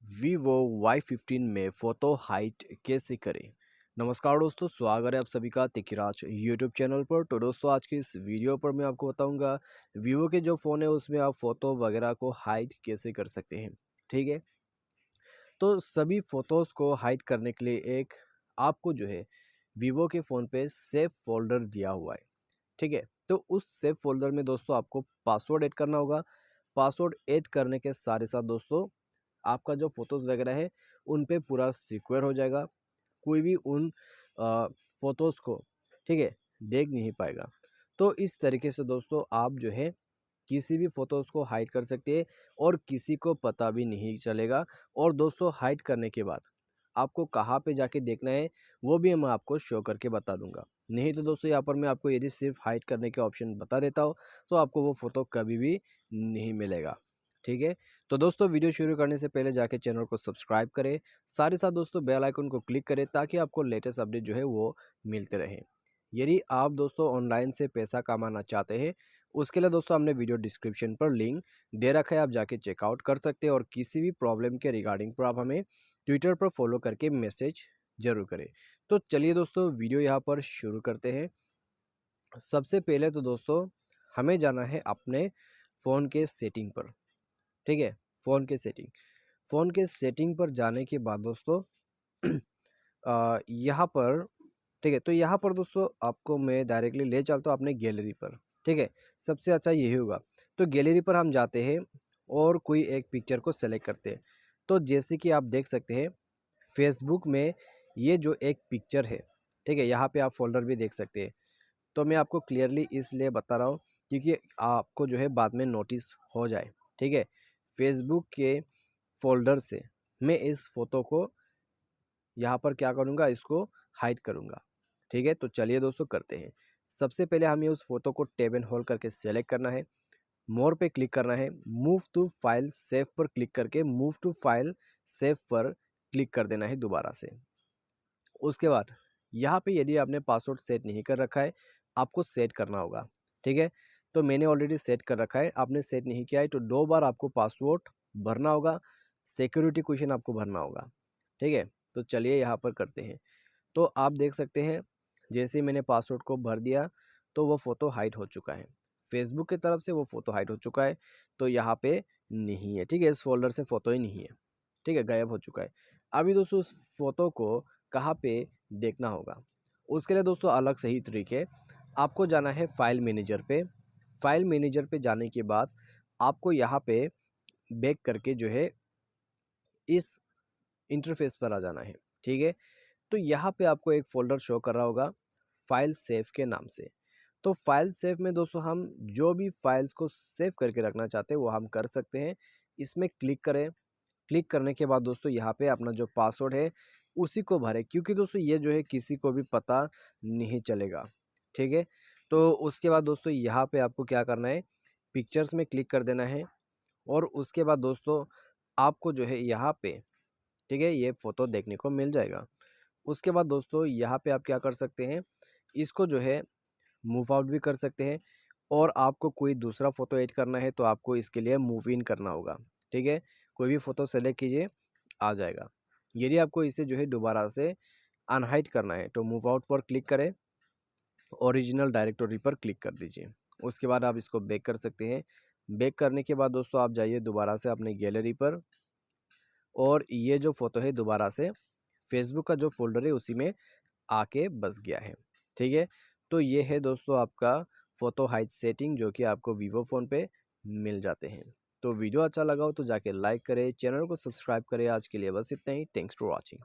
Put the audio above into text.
Vivo Y15 में photo hide कैसे करें। नमस्कार दोस्तों, स्वागत है आप सभी का तिकिराज यूट्यूब चैनल पर। तो दोस्तों, आज की इस वीडियो पर मैं आपको बताऊंगा वीवो के जो फ़ोन है उसमें आप फ़ोटो वगैरह को हाइड कैसे कर सकते हैं। ठीक है, तो सभी फ़ोटोज़ को हाइड करने के लिए एक आपको जो है वीवो के फ़ोन पे सेव फोल्डर दिया हुआ है। ठीक है, तो उस सेव फोल्डर में दोस्तों आपको पासवर्ड ऐड करना होगा। पासवर्ड ऐड करने के साथ ही साथ दोस्तों आपका जो फ़ोटोज़ वगैरह है उन पे पूरा सिक्योर हो जाएगा। कोई भी उन फ़ोटोज़ को, ठीक है, देख नहीं पाएगा। तो इस तरीके से दोस्तों आप जो है किसी भी फ़ोटोज़ को हाइड कर सकते हैं और किसी को पता भी नहीं चलेगा। और दोस्तों, हाइड करने के बाद आपको कहाँ पे जाके देखना है वो भी मैं आपको शो करके बता दूंगा। नहीं तो दोस्तों, यहाँ पर मैं आपको यदि सिर्फ हाइड करने के ऑप्शन बता देता हूँ तो आपको वो फ़ोटो कभी भी नहीं मिलेगा। ठीक है, तो दोस्तों वीडियो शुरू करने से पहले जाके चैनल को सब्सक्राइब करें, साथ ही साथ दोस्तों बेल आइकन को क्लिक करें ताकि आपको लेटेस्ट अपडेट जो है वो मिलते रहे। यदि आप दोस्तों ऑनलाइन से पैसा कमाना चाहते हैं, उसके लिए दोस्तों हमने वीडियो डिस्क्रिप्शन पर लिंक दे रखा है, आप जाके चेकआउट कर सकते हैं। और किसी भी प्रॉब्लम के रिगार्डिंग पर आप हमें ट्विटर पर फॉलो करके मैसेज जरूर करें। तो चलिए दोस्तों, वीडियो यहाँ पर शुरू करते हैं। सबसे पहले तो दोस्तों हमें जाना है अपने फ़ोन के सेटिंग पर। ठीक है, फ़ोन के सेटिंग पर जाने के बाद दोस्तों यहाँ पर, ठीक है, तो यहाँ पर दोस्तों आपको मैं डायरेक्टली ले चलता हूँ अपने गैलरी पर। ठीक है, सबसे अच्छा यही होगा। तो गैलरी पर हम जाते हैं और कोई एक पिक्चर को सेलेक्ट करते हैं। तो जैसे कि आप देख सकते हैं फेसबुक में ये जो एक पिक्चर है, ठीक है, यहाँ पे आप फोल्डर भी देख सकते हैं। तो मैं आपको क्लियरली इसलिए बता रहा हूँ क्योंकि आपको जो है बाद में नोटिस हो जाए। ठीक है, फेसबुक के फोल्डर से मैं इस फोटो को यहाँ पर क्या करूँगा, इसको हाइड करूँगा। ठीक है, तो चलिए दोस्तों करते हैं। सबसे पहले हमें उस फोटो को टैब एंड होल्ड करके सेलेक्ट करना है, मोर पे क्लिक करना है, मूव टू फाइल सेव पर क्लिक करके मूव टू फाइल सेव पर क्लिक कर देना है दोबारा से। उसके बाद यहाँ पे यदि आपने पासवर्ड सेट नहीं कर रखा है, आपको सेट करना होगा। ठीक है, तो मैंने ऑलरेडी सेट कर रखा है, आपने सेट नहीं किया है तो 2 बार आपको पासवर्ड भरना होगा, सिक्योरिटी क्वेश्चन आपको भरना होगा। ठीक है, तो चलिए यहाँ पर करते हैं। तो आप देख सकते हैं जैसे ही मैंने पासवर्ड को भर दिया तो वो फ़ोटो हाइड हो चुका है। फेसबुक की तरफ से वो फ़ोटो हाइड हो चुका है, तो यहाँ पे नहीं है। ठीक है, इस फोल्डर से फ़ोटो ही नहीं है। ठीक है, गायब हो चुका है। अभी दोस्तों उस फ़ोटो को कहाँ पे देखना होगा, उसके लिए दोस्तों अलग से ही तरीके। आपको जाना है फाइल मैनेजर पे। फाइल मैनेजर पे जाने के बाद आपको यहाँ पे बैक करके जो है इस इंटरफेस पर आ जाना है। ठीक है, तो यहाँ पे आपको एक फ़ोल्डर शो कर रहा होगा फाइल सेव के नाम से। तो फाइल सेव में दोस्तों हम जो भी फाइल्स को सेव करके रखना चाहते हैं वो हम कर सकते हैं। इसमें क्लिक करें। क्लिक करने के बाद दोस्तों यहाँ पे अपना जो पासवर्ड है उसी को भरें, क्योंकि दोस्तों ये जो है किसी को भी पता नहीं चलेगा। ठीक है, तो उसके बाद दोस्तों यहाँ पे आपको क्या करना है, पिक्चर्स में क्लिक कर देना है। और उसके बाद दोस्तों आपको जो है यहाँ पे, ठीक है, ये फ़ोटो देखने को मिल जाएगा। उसके बाद दोस्तों यहाँ पे आप क्या कर सकते हैं, इसको जो है मूव आउट भी कर सकते हैं। और आपको कोई दूसरा फ़ोटो ऐड करना है तो आपको इसके लिए मूव इन करना होगा। ठीक है, कोई भी फ़ोटो सेलेक्ट कीजिए, आ जाएगा। यदि आपको इसे जो है दोबारा से अनहाइड करना है तो मूव आउट पर क्लिक करें, ओरिजिनल डायरेक्टरी पर क्लिक कर दीजिए। उसके बाद आप इसको बैक कर सकते हैं। बैक करने के बाद दोस्तों आप जाइए दोबारा से अपने गैलरी पर, और ये जो फ़ोटो है दोबारा से फेसबुक का जो फ़ोल्डर है उसी में आके बस गया है। ठीक है, तो ये है दोस्तों आपका फ़ोटो हाइड सेटिंग जो कि आपको वीवो फ़ोन पे मिल जाते हैं। तो वीडियो अच्छा लगा हो तो जाके लाइक करें, चैनल को सब्सक्राइब करें। आज के लिए बस इतना ही। Thanks for watching.